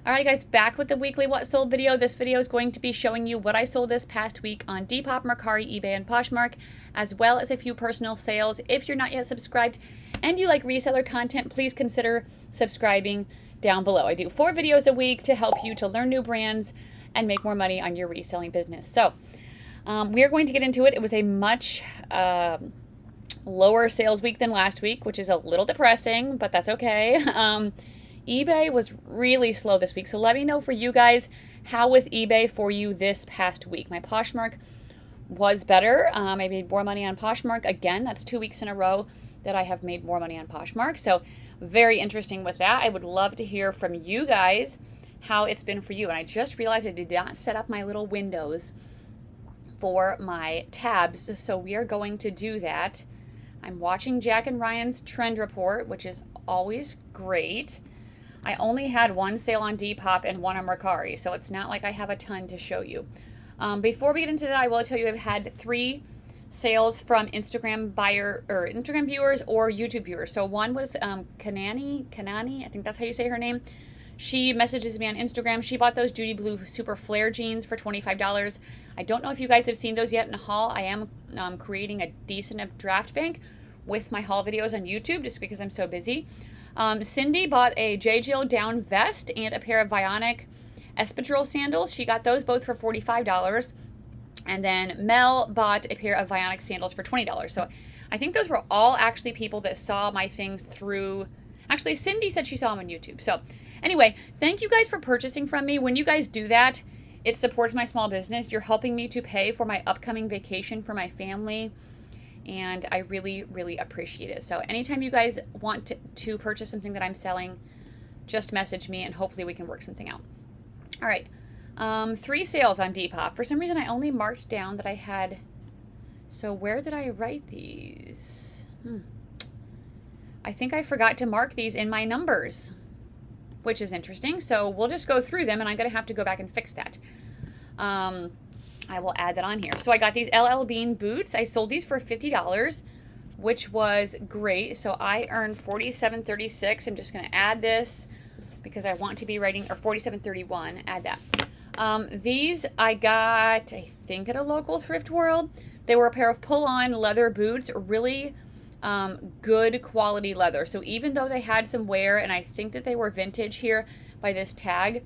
Alright guys, back with the weekly What Sold video. This video is going to be showing you what I sold this past week on Depop, Mercari, eBay, and Poshmark, as well as a few personal sales. If you're not yet subscribed and you like reseller content, please consider subscribing down below. I do 4 videos a week to help you to learn new brands and make more money on your reselling business. So we are going to get into it. It was a much lower sales week than last week, which is a little depressing, but that's okay. eBay was really slow this week. So let me know for you guys, how was eBay for you this past week? My Poshmark was better. I made more money on Poshmark. Again, that's 2 weeks in a row that I have made more money on Poshmark. So very interesting with that. I would love to hear from you guys how it's been for you. And I just realized I did not set up my little windows for my tabs. So we are going to do that. I'm watching Jack and Ryan's trend report, which is always great. I only had 1 sale on Depop and 1 on Mercari, so it's not like I have a ton to show you. Before we get into that, I will tell you I've had 3 sales from Instagram Instagram viewers or YouTube viewers. So one was Kanani, I think that's how you say her name. She messages me on Instagram. She bought those Judy Blue Super Flare jeans for $25. I don't know if you guys have seen those yet in a haul. I am creating a decent draft bank with my haul videos on YouTube just because I'm so busy. Cindy bought a J. Jill down vest and a pair of Bionic espadrille sandals. She got those both for $45. And then Mel bought a pair of Bionic sandals for $20. So I think those were all actually people that saw my things through. Actually, Cindy said she saw them on YouTube. So anyway, thank you guys for purchasing from me. When you guys do that, it supports my small business. You're helping me to pay for my upcoming vacation for my family. And I really, really appreciate it. So anytime you guys want to purchase something that I'm selling, just message me and hopefully we can work something out. All right. 3 sales on Depop. For some reason, I only marked down that I had. So where did I write these? I think I forgot to mark these in my numbers, which is interesting. So we'll just go through them and I'm going to have to go back and fix that. I will add that on here. So I got these LL Bean boots. I sold these for $50, which was great. So I earned $47.36. I'm just going to add this because I want to be writing, or $47.31. Add that. These I got, I think, at a local thrift world. They were a pair of pull-on leather boots, really good quality leather. So even though they had some wear, and I think that they were vintage here by this tag,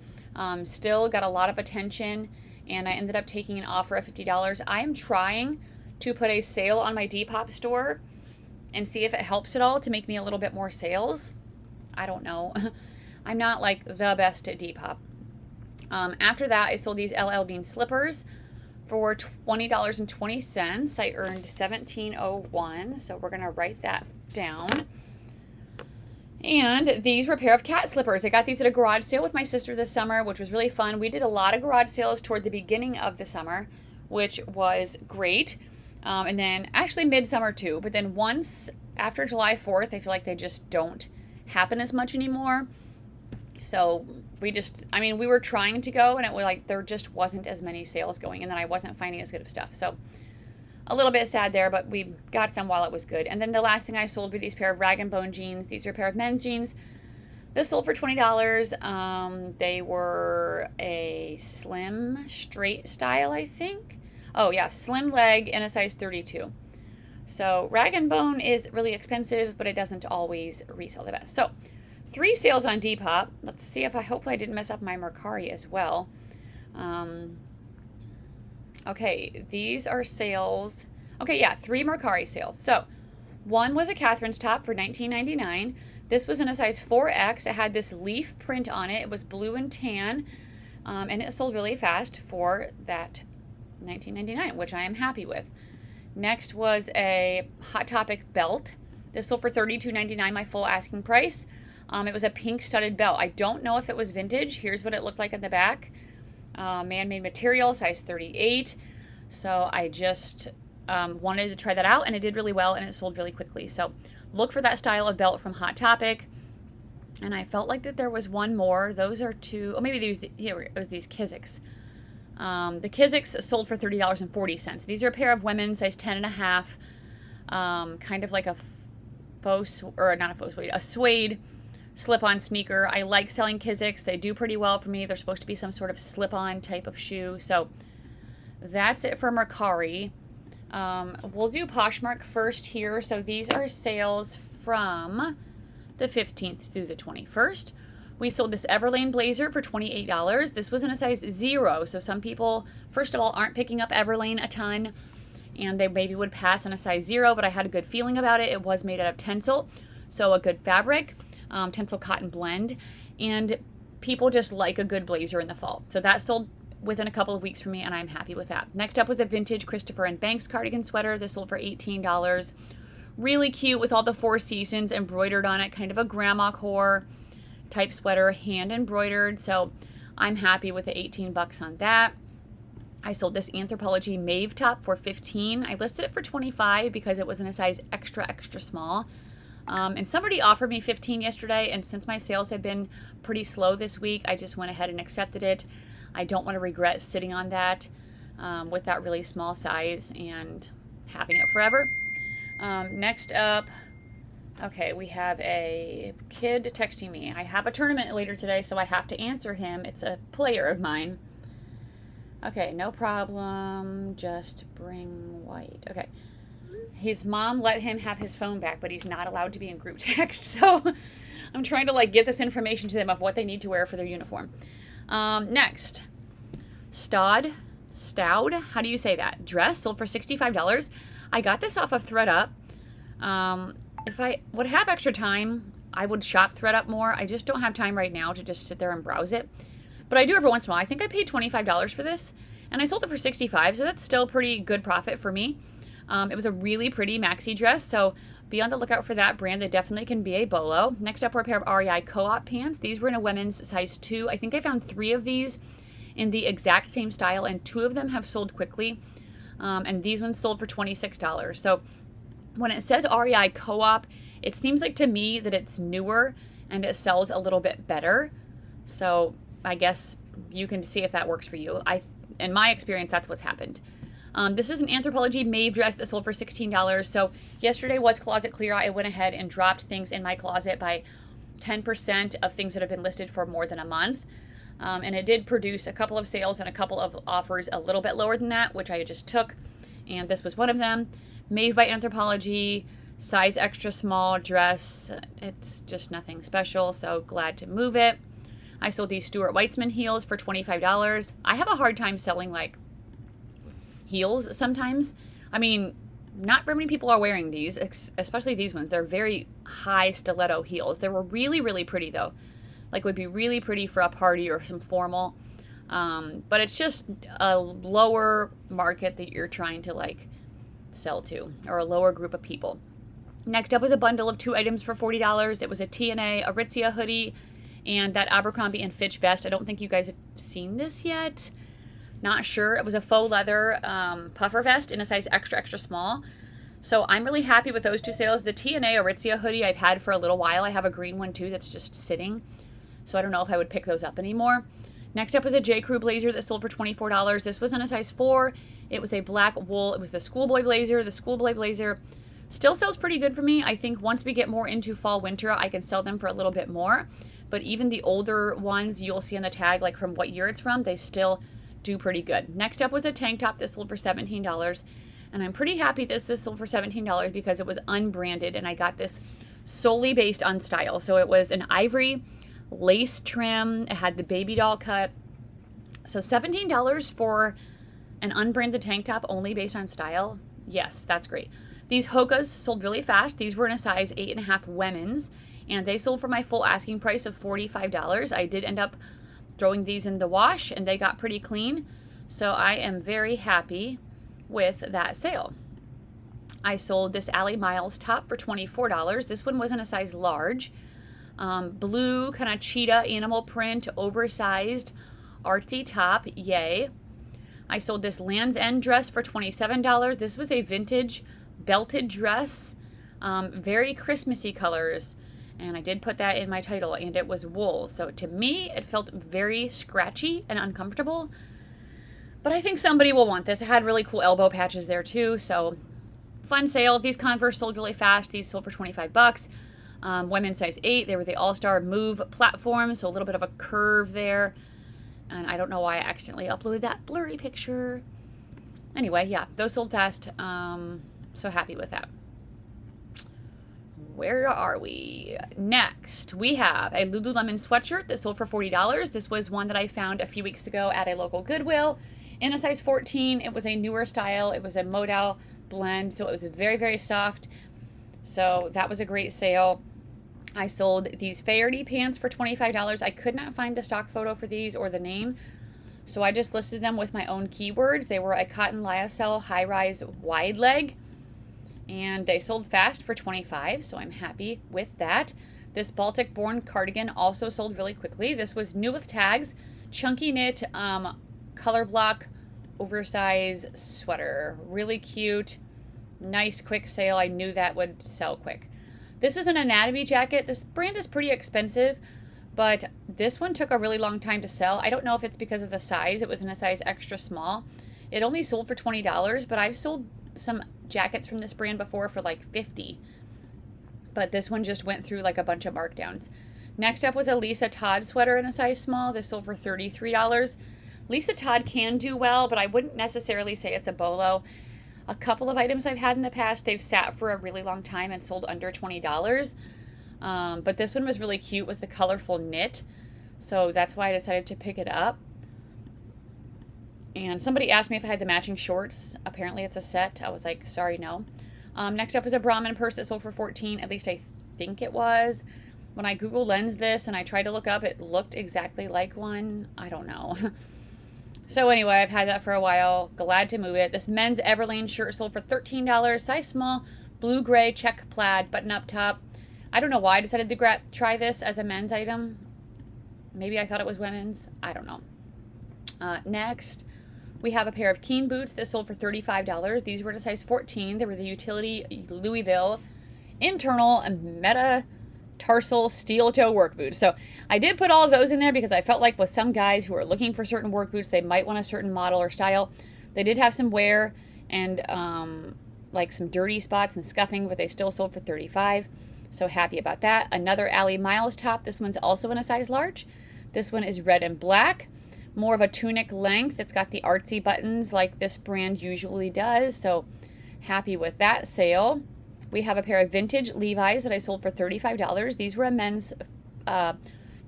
still got a lot of attention. And I ended up taking an offer of $50. I am trying to put a sale on my Depop store and see if it helps at all to make me a little bit more sales. I don't know. I'm not like the best at Depop. After that, I sold these LL Bean slippers for $20.20. I earned $17.01. So we're going to write that down. And these were a pair of cat slippers. I got these at a garage sale with my sister this summer, which was really fun. We did a lot of garage sales toward the beginning of the summer, which was great. And then actually midsummer too. But then once after July 4th, I feel like they just don't happen as much anymore. So we were trying to go and it was like there just wasn't as many sales going. And then I wasn't finding as good of stuff. So a little bit sad there, but we got some while it was good. And then the last thing I sold were these pair of Rag & Bone jeans. These are a pair of men's jeans. This sold for $20. They were a slim, straight style, I think. Oh, yeah, slim leg in a size 32. So Rag & Bone is really expensive, but it doesn't always resell the best. So 3 sales on Depop. Let's see if hopefully I didn't mess up my Mercari as well. Okay, these are sales. Okay, yeah, 3 Mercari sales. So, one was a Catherine's top for $19.99. This was in a size 4X. It had this leaf print on it. It was blue and tan, and it sold really fast for that $19.99, which I am happy with. Next was a Hot Topic belt. This sold for $32.99, my full asking price. It was a pink studded belt. I don't know if it was vintage. Here's what it looked like in the back. Man-made material, size 38. So I just wanted to try that out, and it did really well, and it sold really quickly. So look for that style of belt from Hot Topic. And I felt like that there was one more. Those are 2. Oh, maybe here it was these Kizik's. The Kizik's sold for $30.40. These are a pair of women's, size 10.5. Kind of like a faux, or not a faux suede, a suede slip-on sneaker. I like selling Kizik's. They do pretty well for me. They're supposed to be some sort of slip-on type of shoe. So that's it for Mercari. We'll do Poshmark first here. So these are sales from the 15th through the 21st. We sold this Everlane blazer for $28. This was in a size 0. So some people, first of all, aren't picking up Everlane a ton, and they maybe would pass on a size 0, but I had a good feeling about it. It was made out of Tencel, so a good fabric, Tencel cotton blend, and people just like a good blazer in the fall. So that sold within a couple of weeks for me, and I'm happy with that. Next up was a vintage Christopher & Banks cardigan sweater. This sold for $18. Really cute with all the Four Seasons embroidered on it, kind of a grandma core type sweater, hand embroidered. So I'm happy with the 18 bucks on that. I sold this Anthropologie Mauve top for $15. I listed it for $25 because it was in a size extra, extra small. And somebody offered me $15 yesterday, and since my sales have been pretty slow this week, I just went ahead and accepted it. I don't want to regret sitting on that with that really small size and having it forever. Next up, okay, we have a kid texting me. I have a tournament later today, so I have to answer him. It's a player of mine. Okay, no problem. Just bring white. Okay. His mom let him have his phone back, but he's not allowed to be in group text. So I'm trying to get this information to them of what they need to wear for their uniform. Next, Stowed, how do you say that? Dress sold for $65. I got this off of ThreadUp. If I would have extra time, I would shop ThreadUp more. I just don't have time right now to just sit there and browse it. But I do every once in a while. I think I paid $25 for this, and I sold it for $65, so that's still pretty good profit for me. It was a really pretty maxi dress, so be on the lookout for that brand. They definitely can be a bolo. Next up were a pair of REI Co-op pants. These were in a women's size 2. I think I found 3 of these in the exact same style, and 2 of them have sold quickly, and these ones sold for $26. So when it says REI Co-op, it seems like to me that it's newer and it sells a little bit better. So I guess you can see if that works for you. In my experience, that's what's happened. This is an Anthropologie Mauve dress that sold for $16. So yesterday was closet clear. I went ahead and dropped things in my closet by 10% of things that have been listed for more than a month. And it did produce a couple of sales and a couple of offers a little bit lower than that, which I just took. And this was one of them. Mauve by Anthropologie, size extra small dress. It's just nothing special, so glad to move it. I sold these Stuart Weitzman heels for $25. I have a hard time selling heels sometimes. I mean, not very many people are wearing these, especially these ones. They're very high stiletto heels. They were really, really pretty though. Would be really pretty for a party or some formal. But it's just a lower market that you're trying to sell to, or a lower group of people. Next up was a bundle of 2 items for $40. It was a TNA Aritzia hoodie and that Abercrombie & Fitch vest. I don't think you guys have seen this yet. Not sure. It was a faux leather puffer vest in a size extra, extra small. So I'm really happy with those 2 sales. The TNA Aritzia hoodie I've had for a little while. I have a green one too that's just sitting. So I don't know if I would pick those up anymore. Next up was a J. Crew blazer that sold for $24. This was in a size 4. It was a black wool. It was the schoolboy blazer. The schoolboy blazer still sells pretty good for me. I think once we get more into fall, winter, I can sell them for a little bit more. But even the older ones you'll see on the tag, from what year it's from, they still do pretty good. Next up was a tank top that sold for $17. And I'm pretty happy this sold for $17 because it was unbranded and I got this solely based on style. So it was an ivory lace trim. It had the baby doll cut. So $17 for an unbranded tank top only based on style. Yes, that's great. These Hokas sold really fast. These were in a size 8.5 women's, and they sold for my full asking price of $45. I did end up throwing these in the wash, and they got pretty clean. So I am very happy with that sale. I sold this Allie Miles top for $24. This one was in a size large. Blue kind of cheetah animal print, oversized artsy top. Yay. I sold this Land's End dress for $27. This was a vintage belted dress, very Christmassy colors, and I did put that in my title, and it was wool. So to me, it felt very scratchy and uncomfortable, but I think somebody will want this. It had really cool elbow patches there too, so fun sale. These Converse sold really fast. These sold for $25. Women's size 8. They were the All-Star Move platform, so a little bit of a curve there. And I don't know why I accidentally uploaded that blurry picture. Anyway, yeah, those sold fast. So happy with that. Where are we? Next, we have a Lululemon sweatshirt that sold for $40. This was one that I found a few weeks ago at a local Goodwill in a size 14. It was a newer style. It was a modal blend, so it was very, very soft. So that was a great sale. I sold these Faherty pants for $25. I could not find the stock photo for these or the name, so I just listed them with my own keywords. They were a cotton lyocell high-rise wide leg, and they sold fast for $25, so I'm happy with that. This Baltic Born cardigan also sold really quickly. This was new with tags, chunky knit, color block, oversized sweater. Really cute, nice quick sale. I knew that would sell quick. This is an anatomy jacket. This brand is pretty expensive, but this one took a really long time to sell. I don't know if it's because of the size. It was in a size extra small. It only sold for $20, but I've sold some jackets from this brand before for like $50. But this one just went through like a bunch of markdowns. Next up was a Lisa Todd sweater in a size small. This sold for $33. Lisa Todd can do well, but I wouldn't necessarily say it's a bolo. A couple of items I've had in the past, they've sat for a really long time and sold under $20. But this one was really cute with the colorful knit. So that's why I decided to pick it up. And somebody asked me if I had the matching shorts. Apparently it's a set. I was like, sorry, no. Next up was a Brahmin purse that sold for $14. At least I think it was. When I Google Lens this and I tried to look up, it looked exactly like one. I don't know. So anyway, I've had that for a while. Glad to move it. This men's Everlane shirt sold for $13. Size small, blue-gray, check plaid, button-up top. I don't know why I decided to try this as a men's item. Maybe I thought it was women's. I don't know. Next, we have a pair of Keen boots that sold for $35. These were in a size 14. They were the utility Louisville internal metatarsal steel toe work boots. So I did put all of those in there because I felt like with some guys who are looking for certain work boots, they might want a certain model or style. They did have some wear and like some dirty spots and scuffing, but they still sold for $35. So happy about that. Another Allie Miles top. This one's also in a size large. This one is red and black. More of a tunic length. It's got the artsy buttons like this brand usually does. So happy with that sale. We have a pair of vintage Levi's that I sold for $35. These were a men's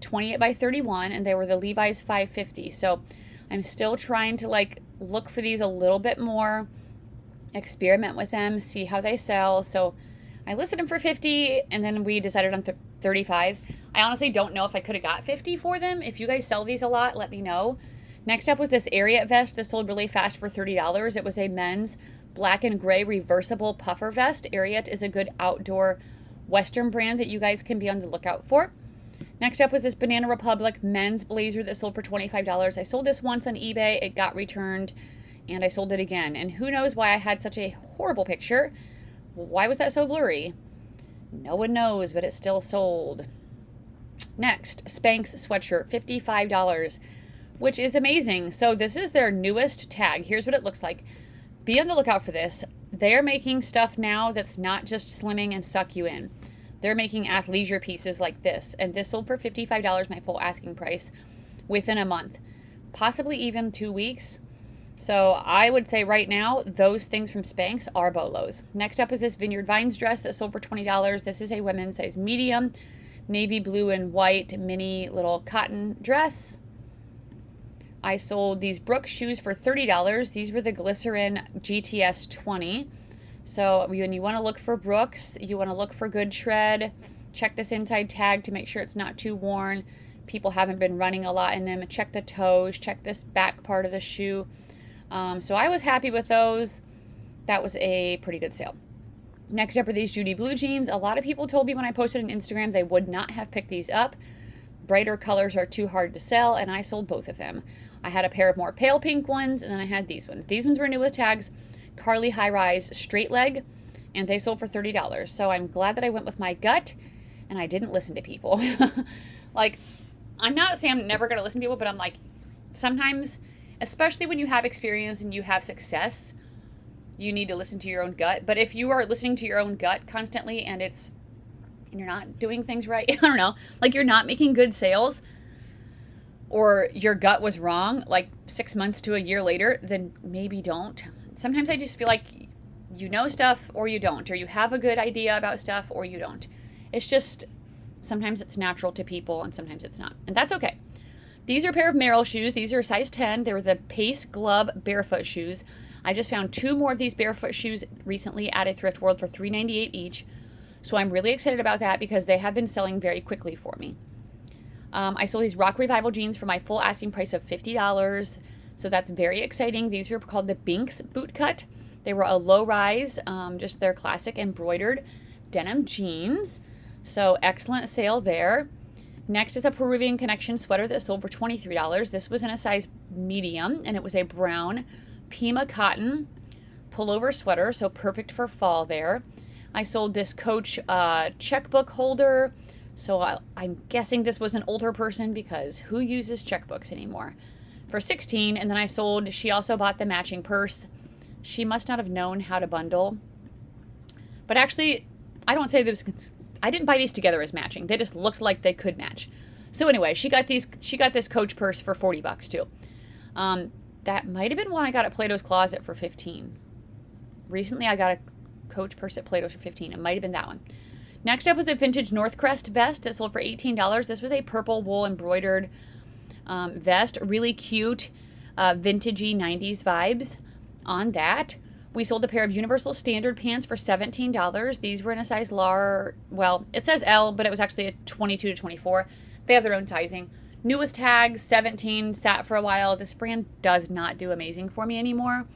28 by 31, and they were the Levi's 550. So I'm still trying to like look for these a little bit more, experiment with them, see how they sell. So I listed them for $50, and then we decided on $35. I honestly don't know if I could have got $50 for them. If you guys sell these a lot, let me know. Next up was this Ariat vest. This sold really fast for $30. It was a men's black and gray reversible puffer vest. Ariat is a good outdoor Western brand that you guys can be on the lookout for. Next up was this Banana Republic men's blazer that sold for $25. I sold this once on eBay. It got returned, and I sold it again. And who knows why I had such a horrible picture. Why was that so blurry? No one knows, but it still sold. Next, Spanx sweatshirt, $55, which is amazing. So this is their newest tag. Here's what it looks like. Be on the lookout for this. They're making stuff now that's not just slimming and suck you in. They're making athleisure pieces like this. And this sold for $55, my full asking price, within a month. Possibly even 2 weeks. So I would say right now, those things from Spanx are bolos. Next up is this Vineyard Vines dress that sold for $20. This is a women's size medium, navy blue and white mini little cotton dress. I sold these Brooks shoes for $30. These were the Glycerin GTS 20. So when you want to look for Brooks, you want to look for good tread. Check this inside tag to make sure it's not too worn. People haven't been running a lot in them. Check the toes. Check this back part of the shoe. So I was happy with those. That was a pretty good sale. Next up are these Judy blue jeans. A lot of people told me when I posted on Instagram they would not have picked these up. Brighter colors are too hard to sell, and I sold both of them. I had a pair of more pale pink ones, and then I had these ones. These ones were new with tags, Carly high rise straight leg, and they sold for $30. So I'm glad that I went with my gut, and I didn't listen to people. Like, I'm not saying I'm never going to listen to people, but I'm like, sometimes, especially when you have experience and you have success, you need to listen to your own gut. But if you are listening to your own gut constantly and it's and you're not doing things right, I don't know, like you're not making good sales, or your gut was wrong like 6 months to a year later, then maybe don't. Sometimes I just feel like you know stuff or you don't, or you have a good idea about stuff or you don't. It's just, sometimes it's natural to people and sometimes it's not. And that's okay. These are a pair of Merrell shoes. These are a size 10. They were the Pace Glove barefoot shoes. I just found 2 more of these barefoot shoes recently at a thrift world for $3.98 each. So I'm really excited about that because they have been selling very quickly for me. I sold these Rock Revival jeans for my full asking price of $50. So that's very exciting. These are called the Binks bootcut. They were a low rise, just their classic embroidered denim jeans. So excellent sale there. Next is a Peruvian Connection sweater that sold for $23. This was in a size medium, and it was a brown Pima cotton pullover sweater, so perfect for fall there. I sold this Coach checkbook holder. So I'm guessing this was an older person because who uses checkbooks anymore? For $16. And then I sold, she also bought the matching purse. She must not have known how to bundle. But actually, I don't say this, I didn't buy these together as matching. They just looked like they could match. So anyway, she got this Coach purse for $40 too. That might have been one I got at Plato's Closet for $15. Recently I got a Coach purse at Plato's for $15. It might have been that one. Next up was a vintage Northcrest vest that sold for $18. This was a purple wool embroidered vest. Really cute, vintagey 90s vibes on that. We sold a pair of Universal Standard pants for $17. These were in a size large, well, it says L, but it was actually a 22 to 24. They have their own sizing. New with tags, 17, sat for a while. This brand does not do amazing for me anymore.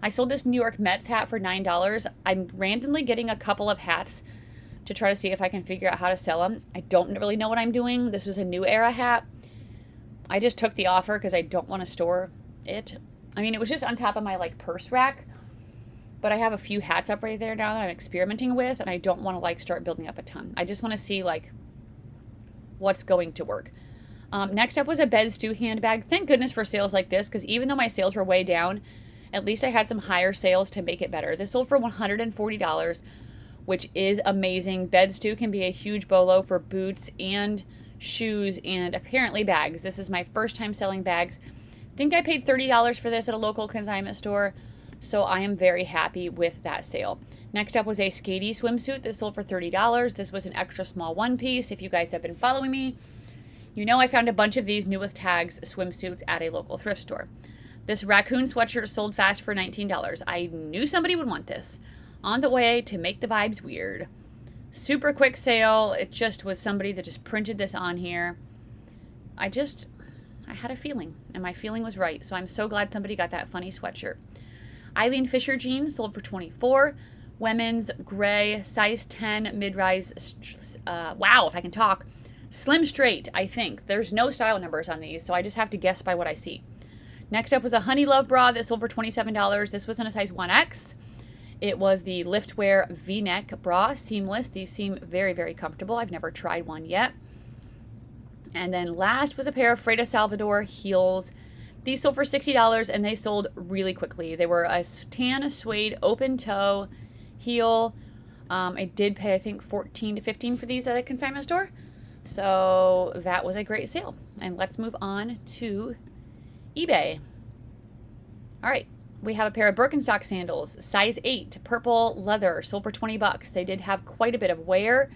I sold this New York Mets hat for $9. I'm randomly getting a couple of hats to try to see if I can figure out how to sell them. I don't really know what I'm doing. This was a New Era hat. I just took the offer because I don't want to store it. I mean, it was just on top of my like purse rack, but I have a few hats up right there now that I'm experimenting with, and I don't want to like start building up a ton. I just want to see like what's going to work. Next up was a Bed Stew handbag. Thank goodness for sales like this, because even though my sales were way down, at least I had some higher sales to make it better. This sold for $140, which is amazing. Bed Stew can be a huge bolo for boots and shoes and apparently bags. This is my first time selling bags. I think I paid $30 for this at a local consignment store, so I am very happy with that sale. Next up was a Skady swimsuit that sold for $30. This was an extra small one piece. If you guys have been following me, you know I found a bunch of these New with Tags swimsuits at a local thrift store. This raccoon sweatshirt sold fast for $19. I knew somebody would want this. On the way to make the vibes weird. Super quick sale. It just was somebody that just printed this on here. I had a feeling, and my feeling was right. So I'm so glad somebody got that funny sweatshirt. Eileen Fisher jeans sold for $24. Women's gray, size 10, mid-rise, wow, if I can talk. Slim straight, I think. There's no style numbers on these, so I just have to guess by what I see. Next up was a Honey Love bra that sold for $27. This was in a size 1X. It was the Liftwear V-neck bra, seamless. These seem very, very comfortable. I've never tried one yet. And then last was a pair of Freda Salvador heels. These sold for $60 and they sold really quickly. They were a tan suede open toe heel. I did pay, I think, $14 to $15 for these at a consignment store. So that was a great sale. And let's move on to eBay. All right. We have a pair of Birkenstock sandals, size 8, purple leather, sold for $20. They did have quite a bit of wear,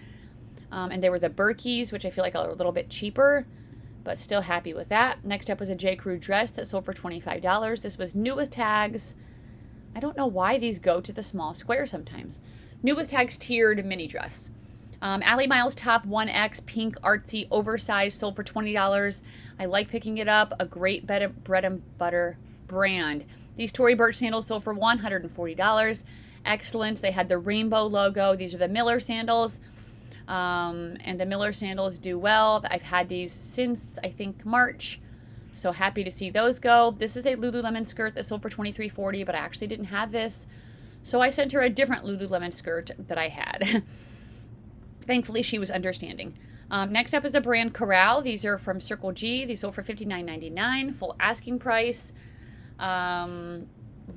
and they were the Birkies, which I feel like are a little bit cheaper, but still happy with that. Next up was a J. Crew dress that sold for $25. This was new with tags. I don't know why these go to the small square sometimes. New with tags tiered mini dress. Allie Miles top 1X pink artsy oversized sold for $20. I like picking it up. A great bread and butter brand. These Tory Burch sandals sold for $140. Excellent. They had the rainbow logo. These are the Miller sandals. And the Miller sandals do well. I've had these since, I think, March. So happy to see those go. This is a Lululemon skirt that sold for $23.40, but I actually didn't have this. So I sent her a different Lululemon skirt that I had. Thankfully, she was understanding. Next up is a brand Corral. These are from Circle G. These sold for $59.99, full asking price.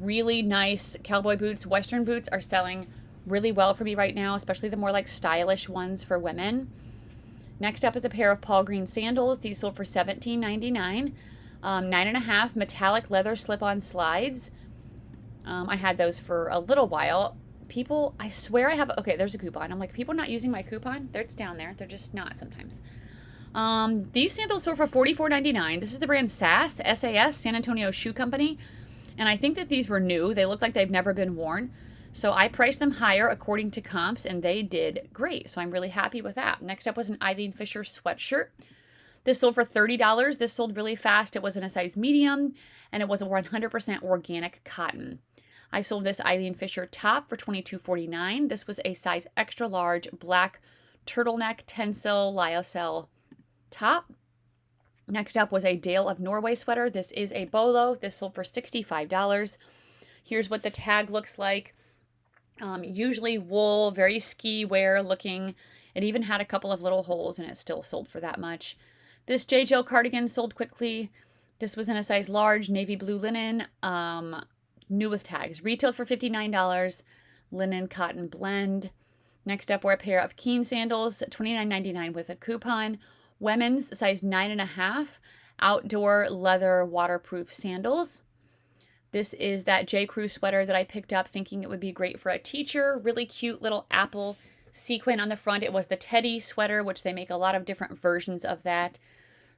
Really nice cowboy boots. Western boots are selling really well for me right now, especially the more like stylish ones for women. Next up is a pair of Paul Green sandals. These sold for $17.99. 9.5 metallic leather slip-on slides. I had those for a little while. People, I swear I have, okay, there's a coupon. I'm like, people not using my coupon? It's down there. They're just not sometimes. These sandals sold for $44.99. This is the brand SAS, S-A-S, San Antonio Shoe Company. And I think that these were new. They look like they've never been worn. So I priced them higher according to comps, and they did great. So I'm really happy with that. Next up was an Eileen Fisher sweatshirt. This sold for $30. This sold really fast. It was in a size medium, and it was 100% organic cotton. I sold this Eileen Fisher top for $22.49. This was a size extra large black turtleneck tencel lyocell top. Next up was a Dale of Norway sweater. This is a bolo. This sold for $65. Here's what the tag looks like. Usually wool, very ski wear looking. It even had a couple of little holes and it still sold for that much. This J. Jill cardigan sold quickly. This was in a size large, navy blue linen, new with tags. Retailed for $59, linen cotton blend. Next up were a pair of Keen sandals, $29.99 with a coupon. Women's size 9.5, outdoor leather waterproof sandals. This is that J. Crew sweater that I picked up thinking it would be great for a teacher. Really cute little apple sequin on the front. It was the Teddy sweater, which they make a lot of different versions of that.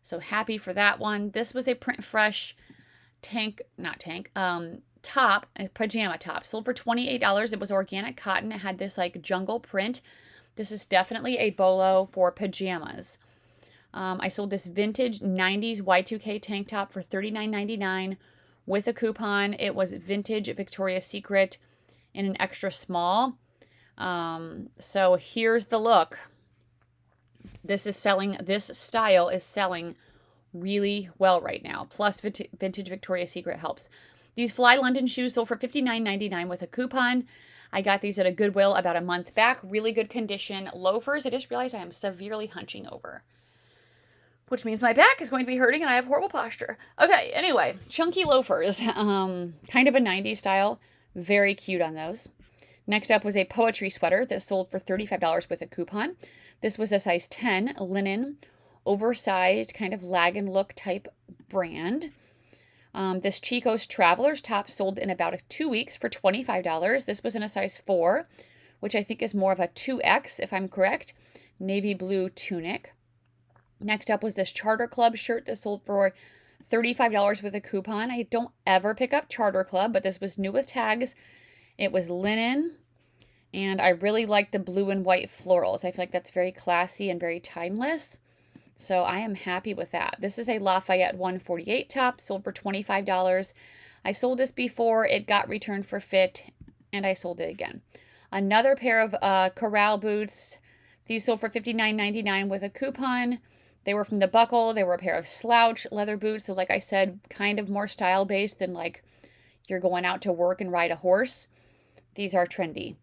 So happy for that one. This was a print fresh top, a pajama top. Sold for $28. It was organic cotton. It had this like jungle print. This is definitely a bolo for pajamas. I sold this vintage 90s Y2K tank top for $39.99 with a coupon. It was vintage Victoria's Secret in an extra small. So here's the look. This style is selling really well right now. Plus vintage Victoria's Secret helps. These Fly London shoes sold for $59.99 with a coupon. I got these at a Goodwill about a month back. Really good condition. Loafers. I just realized I am severely hunching over, which means my back is going to be hurting and I have horrible posture. Okay, anyway, chunky loafers, kind of a 90s style. Very cute on those. Next up was a poetry sweater that sold for $35 with a coupon. This was a size 10 linen, oversized kind of lag and look type brand. This Chico's Traveler's top sold in about 2 weeks for $25. This was in a size 4, which I think is more of a 2X if I'm correct. Navy blue tunic. Next up was this Charter Club shirt that sold for $35 with a coupon. I don't ever pick up Charter Club, but this was new with tags. It was linen, and I really like the blue and white florals. I feel like that's very classy and very timeless. So I am happy with that. This is a Lafayette 148 top, sold for $25. I sold this before. It got returned for fit, and I sold it again. Another pair of Corral boots. These sold for $59.99 with a coupon. They were from the Buckle. They were a pair of slouch leather boots. So like I said, kind of more style-based than like you're going out to work and ride a horse. These are trendy.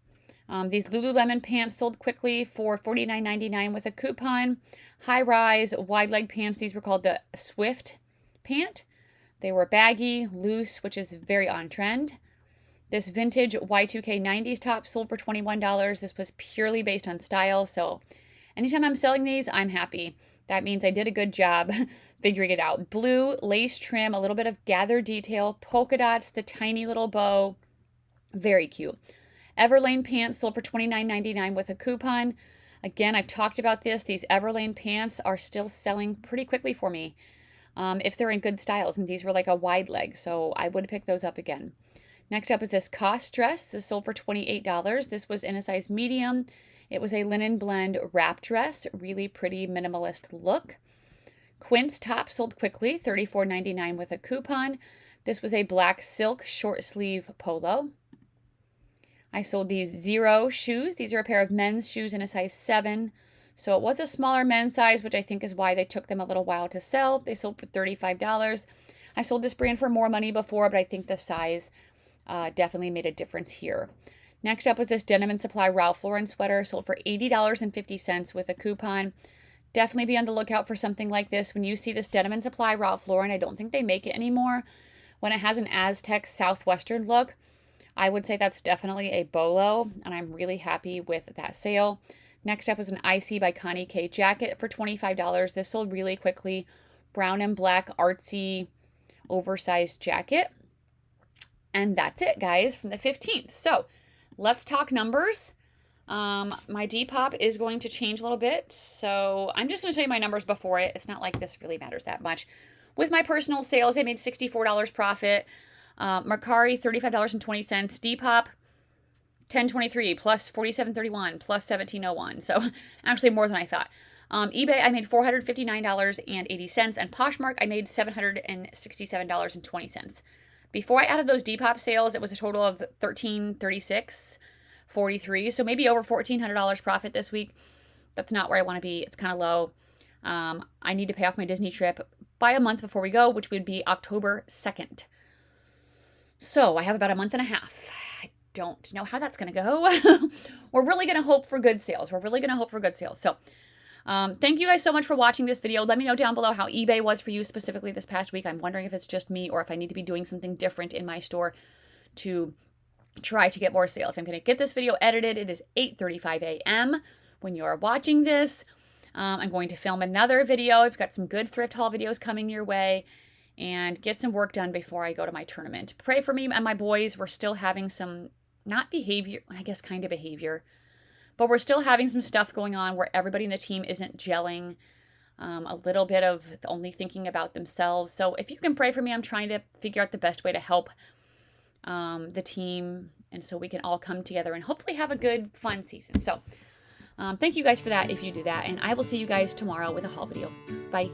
These Lululemon pants sold quickly for $49.99 with a coupon. High-rise, wide-leg pants. These were called the Swift pant. They were baggy, loose, which is very on-trend. This vintage Y2K 90s top sold for $21. This was purely based on style, so anytime I'm selling these, I'm happy. That means I did a good job figuring it out. Blue, lace trim, a little bit of gathered detail, polka dots, the tiny little bow. Very cute. Everlane pants sold for $29.99 with a coupon. Again, I've talked about this. These Everlane pants are still selling pretty quickly for me if they're in good styles. And these were like a wide leg, so I would pick those up again. Next up is this Cost dress. This sold for $28. This was in a size medium. It was a linen blend wrap dress. Really pretty minimalist look. Quince top sold quickly, $34.99 with a coupon. This was a black silk short sleeve polo. I sold these Zero shoes. These are a pair of men's shoes in a size 7. So it was a smaller men's size, which I think is why they took them a little while to sell. They sold for $35. I sold this brand for more money before, but I think the size definitely made a difference here. Next up was this Denim & Supply Ralph Lauren sweater. Sold for $80.50 with a coupon. Definitely be on the lookout for something like this. When you see this Denim & Supply Ralph Lauren, I don't think they make it anymore. When it has an Aztec Southwestern look, I would say that's definitely a bolo, and I'm really happy with that sale. Next up was an IC by Connie K jacket for $25. This sold really quickly. Brown and black artsy oversized jacket. And that's it, guys, from the 15th. So let's talk numbers. My Depop is going to change a little bit. So I'm just going to tell you my numbers before it. It's not like this really matters that much. With my personal sales, I made $64 profit. Mercari, $35.20. Depop, $10.23 plus $47.31 plus $17.01. So actually more than I thought. eBay, I made $459.80. And Poshmark, I made $767.20. Before I added those Depop sales, it was a total of $1336.43. So maybe over $1,400 profit this week. That's not where I want to be. It's kind of low. I need to pay off my Disney trip by a month before we go, which would be October 2nd. So I have about a month and a half. I don't know how that's going to go. We're really going to hope for good sales. So thank you guys so much for watching this video. Let me know down below how eBay was for you specifically this past week. I'm wondering if it's just me or if I need to be doing something different in my store to try to get more sales. I'm going to get this video edited. It is 8:35 a.m. when you are watching this. I'm going to film another video. I've got some good thrift haul videos coming your way and get some work done before I go to my tournament. Pray for me and my boys. We're still having some, not behavior, I guess kind of behavior, but we're still having some stuff going on where everybody in the team isn't gelling, a little bit of only thinking about themselves. So if you can pray for me, I'm trying to figure out the best way to help the team, and so we can all come together and hopefully have a good, fun season. So thank you guys for that if you do that, and I will see you guys tomorrow with a haul video. Bye.